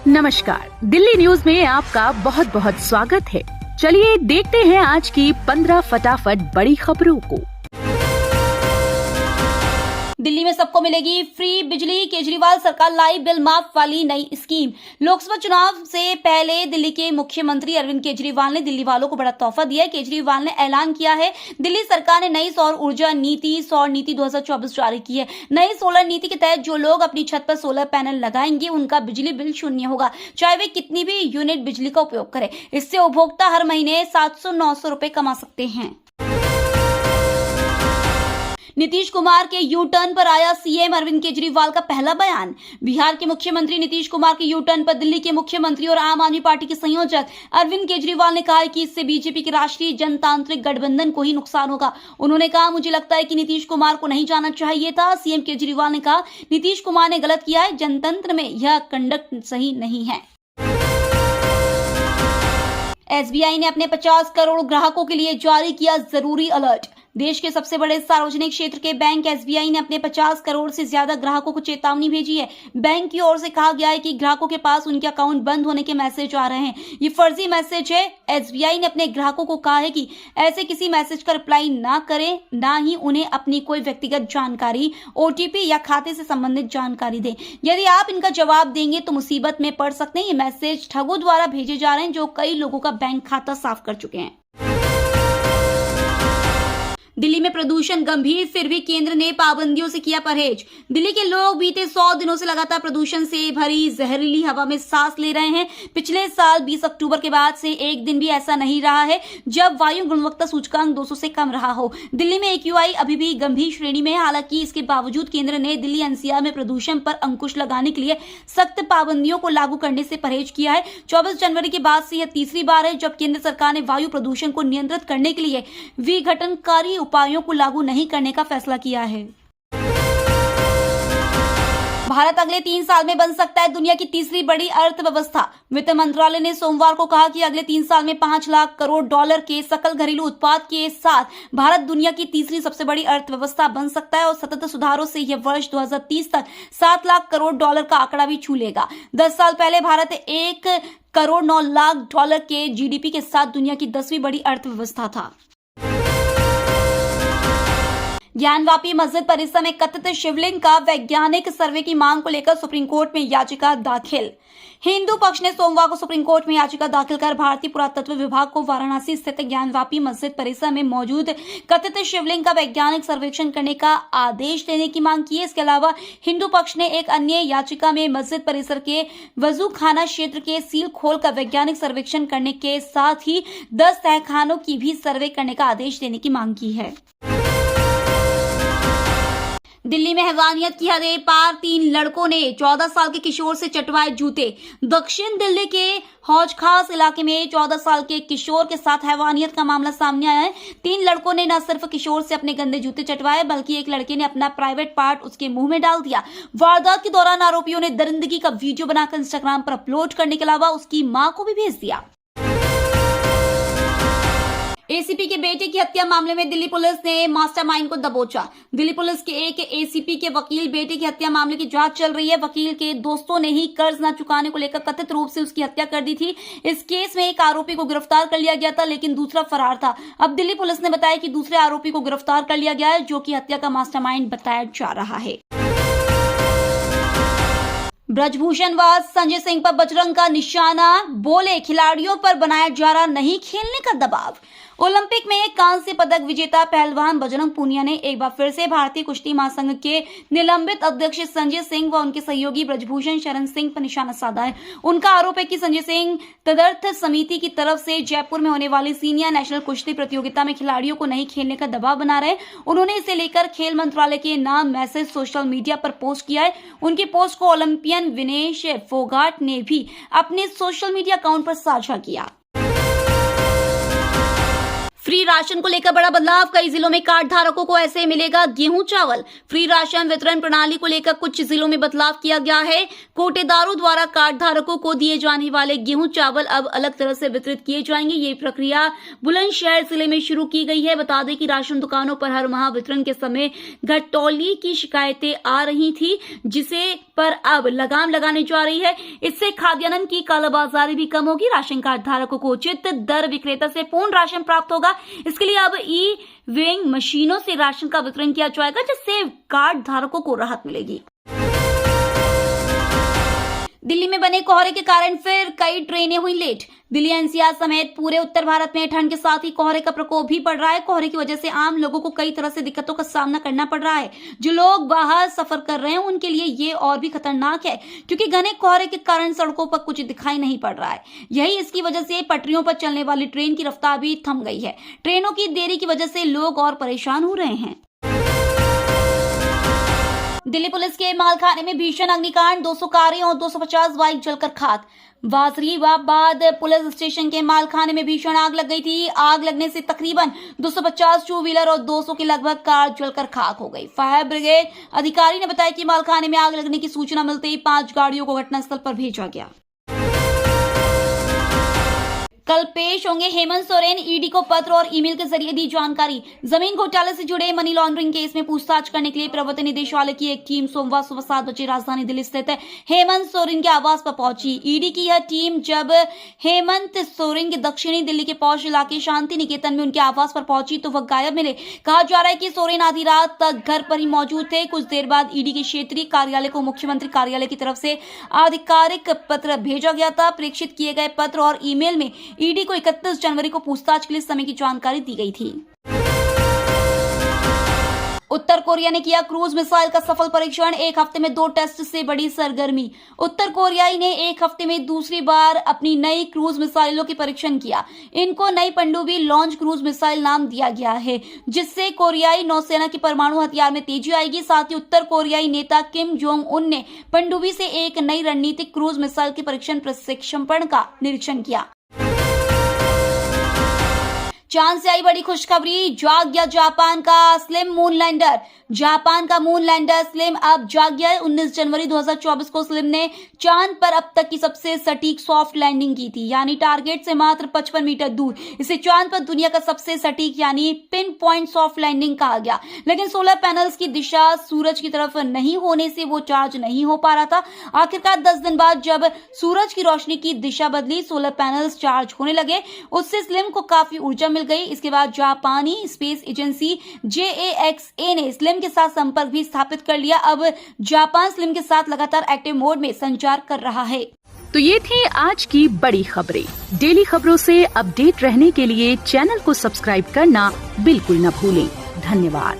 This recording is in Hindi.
नमस्कार, दिल्ली न्यूज में आपका बहुत बहुत स्वागत है। चलिए देखते हैं आज की 15 फटाफट बड़ी खबरों को। दिल्ली में सबको मिलेगी फ्री बिजली, केजरीवाल सरकार लाई बिल माफ वाली नई स्कीम। लोकसभा चुनाव से पहले दिल्ली के मुख्यमंत्री अरविंद केजरीवाल ने दिल्ली वालों को बड़ा तोहफा दिया है। केजरीवाल ने ऐलान किया है, दिल्ली सरकार ने नई सौर ऊर्जा नीति सौर नीति 2024 जारी की है। नई सोलर नीति के तहत जो लोग अपनी छत पर सोलर पैनल लगाएंगे उनका बिजली बिल शून्य होगा, चाहे वे कितनी भी यूनिट बिजली का उपयोग करें। इससे उपभोक्ता हर महीने 700-900 रुपए कमा सकते हैं। नीतीश कुमार के यू टर्न पर आया सीएम अरविंद केजरीवाल का पहला बयान। बिहार के मुख्यमंत्री नीतीश कुमार के यू टर्न पर दिल्ली के मुख्यमंत्री और आम आदमी पार्टी के संयोजक अरविंद केजरीवाल ने कहा है कि इससे बीजेपी के राष्ट्रीय जनतांत्रिक गठबंधन को ही नुकसान होगा। उन्होंने कहा, मुझे लगता है कि नीतीश कुमार को नहीं जाना चाहिए था। सीएम केजरीवाल ने कहा, नीतीश कुमार ने गलत किया है, जनतंत्र में यह कंडक्ट सही नहीं है। एसबीआई ने अपने 50 करोड़ ग्राहकों के लिए जारी किया जरूरी अलर्ट। देश के सबसे बड़े सार्वजनिक क्षेत्र के बैंक एसबीआई ने अपने 50 करोड़ से ज्यादा ग्राहकों को चेतावनी भेजी है। बैंक की ओर से कहा गया है कि ग्राहकों के पास उनके अकाउंट बंद होने के मैसेज आ रहे हैं। ये फर्जी मैसेज है। एसबीआई ने अपने ग्राहकों को कहा है कि ऐसे किसी मैसेज का रिप्लाई ना करें, ना ही उन्हें अपनी कोई व्यक्तिगत जानकारी, ओटीपी या खाते से संबंधित जानकारी दें। यदि आप इनका जवाब देंगे तो मुसीबत में पड़ सकते हैं। ये मैसेज ठगों द्वारा भेजे जा रहे हैं जो कई लोगों का बैंक खाता साफ कर चुके हैं। दिल्ली में प्रदूषण गंभीर, फिर भी केंद्र ने पाबंदियों से किया परहेज। दिल्ली के लोग बीते 100 दिनों से लगातार प्रदूषण से भरी जहरीली हवा में सांस ले रहे हैं। पिछले साल 20 अक्टूबर के बाद से एक दिन भी ऐसा नहीं रहा है जब वायु गुणवत्ता सूचकांक 200 से कम रहा हो। दिल्ली में एक्यूआई अभी भी गंभीर श्रेणी में है। हालांकि इसके बावजूद केंद्र ने दिल्ली एनसीआर में प्रदूषण पर अंकुश लगाने के लिए सख्त पाबंदियों को लागू करने से परहेज किया है। 24 जनवरी के बाद से यह तीसरी बार है जब केंद्र सरकार ने वायु प्रदूषण को नियंत्रित करने के लिए विघटनकारी उपायों को लागू नहीं करने का फैसला किया है। भारत अगले 3 साल में बन सकता है दुनिया की तीसरी बड़ी अर्थव्यवस्था। वित्त मंत्रालय ने सोमवार को कहा कि अगले 3 साल में 5 लाख करोड़ डॉलर के सकल घरेलू उत्पाद के साथ भारत दुनिया की तीसरी सबसे बड़ी अर्थव्यवस्था बन सकता है और सतत सुधारों से यह वर्ष 2030 तक 7 लाख करोड़ डॉलर का आंकड़ा भी छू लेगा। 10 साल पहले भारत 1 करोड़ 9 लाख डॉलर के जीडीपी के साथ दुनिया की 10वीं बड़ी अर्थव्यवस्था था। ज्ञानवापी मस्जिद परिसर में कथित शिवलिंग का वैज्ञानिक सर्वे की मांग को लेकर सुप्रीम कोर्ट में याचिका दाखिल। हिंदू पक्ष ने सोमवार को सुप्रीम कोर्ट में याचिका दाखिल कर भारतीय पुरातत्व विभाग को वाराणसी स्थित ज्ञानवापी मस्जिद परिसर में मौजूद कथित शिवलिंग का वैज्ञानिक सर्वेक्षण करने का आदेश देने की मांग की है। इसके अलावा हिंदू पक्ष ने एक अन्य याचिका में मस्जिद परिसर के वजू खाना क्षेत्र के सील खोल का वैज्ञानिक सर्वेक्षण करने के साथ ही 10 तहखानों की भी सर्वे करने का आदेश देने की मांग की है। दिल्ली में हैवानियत की हदें पार, 3 लड़कों ने 14 साल के किशोर से चटवाए जूते। दक्षिण दिल्ली के हौज खास इलाके में 14 साल के किशोर के साथ हैवानियत का मामला सामने आया है। 3 लड़कों ने न सिर्फ किशोर से अपने गंदे जूते चटवाए बल्कि एक लड़के ने अपना प्राइवेट पार्ट उसके मुंह में डाल दिया। वारदात के दौरान आरोपियों ने दरिंदगी का वीडियो बनाकर इंस्टाग्राम पर अपलोड करने के अलावा उसकी मां को भी भेज दिया। एसीपी के बेटे की हत्या मामले में दिल्ली पुलिस ने मास्टरमाइंड को दबोचा। दिल्ली पुलिस के एक एसीपी के वकील बेटे की हत्या मामले की जांच चल रही है। वकील के दोस्तों ने ही कर्ज न चुकाने को लेकर कथित रूप से उसकी हत्या कर दी थी। इस केस में एक आरोपी को गिरफ्तार कर लिया गया था, लेकिन दूसरा फरार था। अब दिल्ली पुलिस ने बताया कि दूसरे आरोपी को गिरफ्तार कर लिया गया है, जो कि हत्या का मास्टरमाइंड बताया जा रहा है। ब्रजभूषण व संजय सिंह पर बजरंग का निशाना, बोले खिलाड़ियों पर बनाया जा रहा नहीं खेलने का दबाव। ओलंपिक में कांस्य पदक विजेता पहलवान बजरंग पूनिया ने एक बार फिर से भारतीय कुश्ती महासंघ के निलंबित अध्यक्ष संजय सिंह व उनके सहयोगी ब्रजभूषण शरण सिंह पर निशाना साधा है। उनका आरोप है कि संजय सिंह तदर्थ समिति की तरफ से जयपुर में होने वाली सीनियर नेशनल कुश्ती प्रतियोगिता में खिलाड़ियों को नहीं खेलने का दबाव बना रहे। उन्होंने इसे लेकर खेल मंत्रालय के नाम मैसेज सोशल मीडिया पर पोस्ट किया है। उनकी पोस्ट को ओलंपियन विनेश फोगाट ने भी अपने सोशल मीडिया अकाउंट पर साझा किया। फ्री राशन को लेकर बड़ा बदलाव, कई जिलों में कार्ड धारकों को ऐसे मिलेगा गेहूं चावल। फ्री राशन वितरण प्रणाली को लेकर कुछ जिलों में बदलाव किया गया है। कोटेदारों द्वारा कार्ड धारकों को दिए जाने वाले गेहूं चावल अब अलग तरह से वितरित किए जाएंगे। ये प्रक्रिया बुलंदशहर जिले में शुरू की गई है। बता दें कि राशन दुकानों पर हर माह वितरण के समय घटतौली की शिकायतें आ रही थी, जिसे पर अब लगाम लगाने जा रही है। इससे खाद्यान्न की कालाबाजारी भी कम होगी। राशन कार्ड धारकों को उचित दर विक्रेता से पूर्ण राशन प्राप्त होगा। इसके लिए अब ई वेइंग मशीनों से राशन का वितरण किया जाएगा, जिससे कार्ड धारकों को राहत मिलेगी। दिल्ली में बने कोहरे के कारण फिर कई ट्रेनें हुई लेट। दिल्ली एनसीआर समेत पूरे उत्तर भारत में ठंड के साथ ही कोहरे का प्रकोप भी बढ़ रहा है। कोहरे की वजह से आम लोगों को कई तरह से दिक्कतों का सामना करना पड़ रहा है। जो लोग बाहर सफर कर रहे हैं उनके लिए ये और भी खतरनाक है, क्योंकि घने कोहरे के कारण सड़कों पर कुछ दिखाई नहीं पड़ रहा है। यही इसकी वजह से पटरियों पर चलने वाली ट्रेन की रफ्तार भी थम गई है। ट्रेनों की देरी की वजह से लोग और परेशान हो रहे हैं। दिल्ली पुलिस के मालखाने में भीषण अग्निकांड, 200 कारें और 250 बाइक जलकर खाक। वाजरीबाद पुलिस स्टेशन के मालखाने में भीषण आग लग गई थी। आग लगने से तकरीबन 250 टू व्हीलर और 200 के लगभग कार जलकर खाक हो गई। फायर ब्रिगेड अधिकारी ने बताया कि मालखाने में आग लगने की सूचना मिलते ही 5 गाड़ियों को घटनास्थल पर भेजा गया। कल पेश होंगे हेमंत सोरेन। ईडी को पत्र और ईमेल के जरिए दी जानकारी। जमीन घोटाले से जुड़े मनी लॉन्ड्रिंग केस में पूछताछ करने के लिए प्रवर्तन निदेशालय की एक टीम सोमवार सुबह 7 बजे राजधानी दिल्ली स्थित हेमंत सोरेन के आवास पर पहुंची। ईडी की यह टीम जब हेमंत सोरेन के दक्षिणी दिल्ली के पौष इलाके शांति निकेतन में उनके आवास पर पहुंची तो वह गायब मिले। कहा जा रहा है कि सोरेन आधी रात तक घर पर ही मौजूद थे। कुछ देर बाद ईडी के क्षेत्रीय कार्यालय को मुख्यमंत्री कार्यालय की तरफ से आधिकारिक पत्र भेजा गया था। प्रेषित किए गए पत्र और ईमेल में ईडी को 31 जनवरी को पूछताछ के लिए समय की जानकारी दी गई थी। उत्तर कोरिया ने किया क्रूज मिसाइल का सफल परीक्षण। एक हफ्ते में 2 टेस्ट से बड़ी सरगर्मी। उत्तर कोरियाई ने एक हफ्ते में दूसरी बार अपनी नई क्रूज मिसाइलों की परीक्षण किया। इनको नई पनडुब्बी लॉन्च क्रूज मिसाइल नाम दिया गया है, जिससे कोरियाई नौसेना की परमाणु हथियार में तेजी आएगी। साथ ही उत्तर कोरियाई नेता किम जोंग उन ने पनडुब्बी से एक नई रणनीतिक क्रूज मिसाइल के परीक्षण प्रशिक्षण का निरीक्षण किया। चांद से आई बड़ी खुशखबरी, जाग गया जापान का स्लिम मून लैंडर। जापान का मून लैंडर स्लिम अब जाग गया है। 19 जनवरी 2024 को स्लिम ने चांद पर अब तक की सबसे सटीक सॉफ्ट लैंडिंग की थी, यानी टारगेट से मात्र 55 मीटर दूर। इसे चांद पर दुनिया का सबसे सटीक यानी पिन पॉइंट सॉफ्ट लैंडिंग कहा गया। लेकिन सोलर पैनल्स की दिशा सूरज की तरफ नहीं होने से वो चार्ज नहीं हो पा रहा था। आखिरकार 10 दिन बाद जब सूरज की रोशनी की दिशा बदली, सोलर पैनल्स चार्ज होने लगे। उससे स्लिम को काफी ऊर्जा मिल गई। इसके बाद जापानी स्पेस एजेंसी JAXA ने स्लिम के साथ संपर्क भी स्थापित कर लिया। अब जापान स्लिम के साथ लगातार एक्टिव मोड में संचार कर रहा है। तो ये थी आज की बड़ी खबरें। डेली खबरों से अपडेट रहने के लिए चैनल को सब्सक्राइब करना बिल्कुल न भूलें। धन्यवाद।